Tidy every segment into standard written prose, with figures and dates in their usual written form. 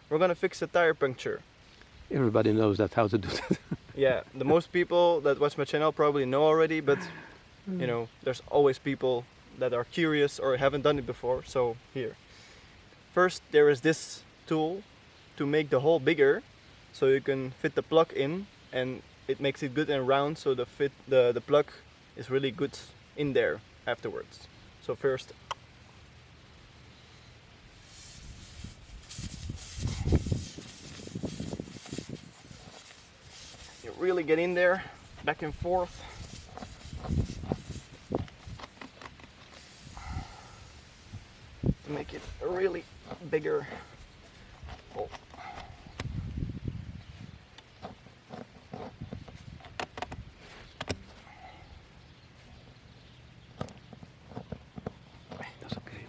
we're gonna fix a tire puncture. Everybody knows that how to do that. Yeah, the most people that watch my channel probably know already, but you know, there's always people that are curious or haven't done it before, so here. First, there is this tool to make the hole bigger, so you can fit the plug in, and it makes it good and round, so the plug is really good in there afterwards. So first, you really get in there, back and forth. To make it a really bigger hole. That's okay.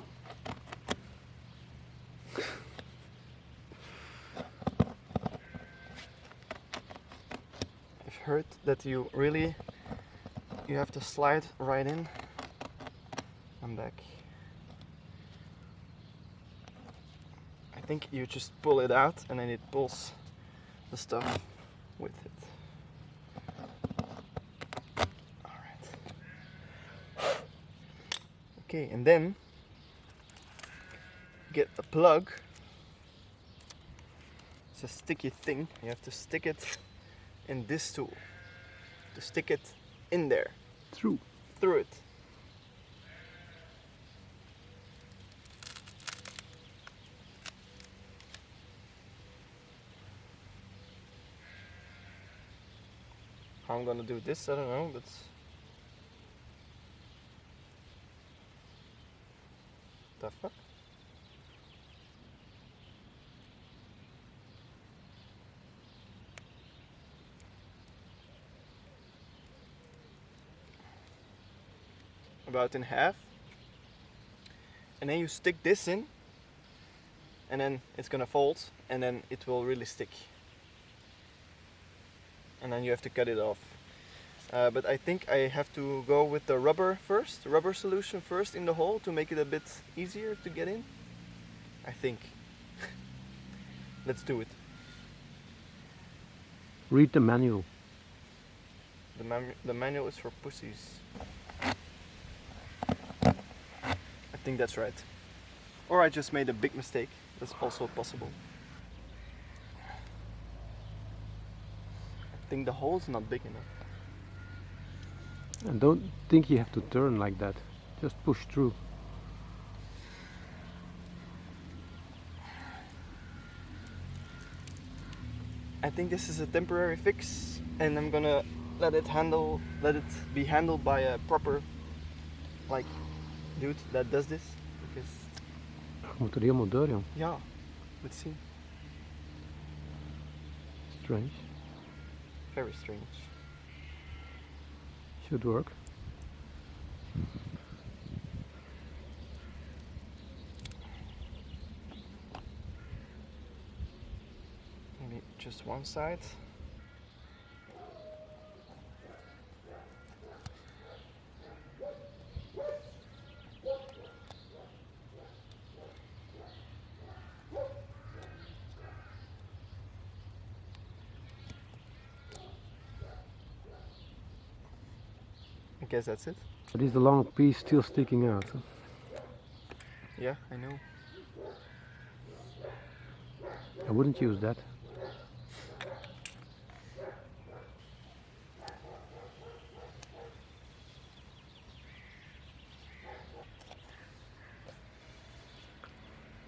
I've heard that you have to slide right in. I'm back. I think you just pull it out and then it pulls the stuff with it. Alright. Okay, and then get a plug. It's a sticky thing. You have to stick it in this tool. To stick it in there. Through it. How I'm gonna do this, I don't know, but the fuck? About in half, and then you stick this in, and then it's gonna fold, and then it will really stick, and then you have to cut it off. But I think I have to go with the rubber first, the rubber solution first in the hole to make it a bit easier to get in. I think. Let's do it. read the manual. The manual is for pussies. I think that's right. Or I just made a big mistake. That's also possible. I think the hole's not big enough. And don't think you have to turn like that. Just push through. I think this is a temporary fix, and I'm gonna let it be handled by a proper, like, dude that does this. Because Moet er helemaal door, joh. yeah, let's see. Strange. Very strange. Should work. Maybe just one side. I guess that's it. But is the long piece still sticking out? Huh? Yeah, I know. I wouldn't use that.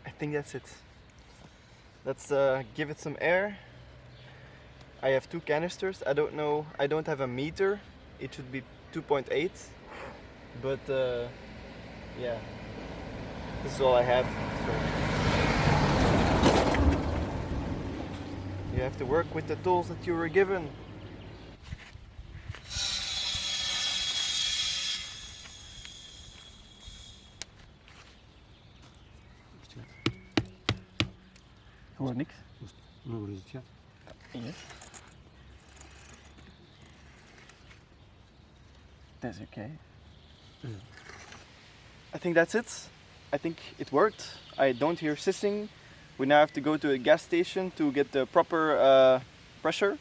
I think that's it. Let's give it some air. I have 2 canisters. I don't know. I don't have a meter. It should be 2.8. But yeah, this is all I have. So you have to work with the tools that you were given. Ik hoor niks. Nou, wat is het, ja? Yes. That's okay. Yeah. I think that's it. I think it worked. I don't hear sissing. We now have to go to a gas station to get the proper pressure,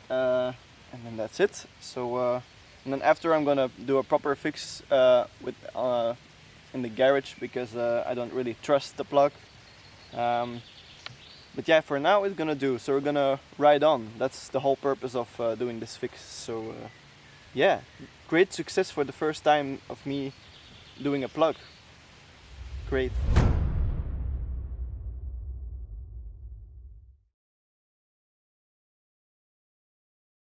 and then that's it. So and then after I'm gonna do a proper fix in the garage, because I don't really trust the plug. But yeah, for now it's gonna do. So we're gonna ride on. That's the whole purpose of doing this fix. So yeah, great success for the first time of me doing a plug. Great.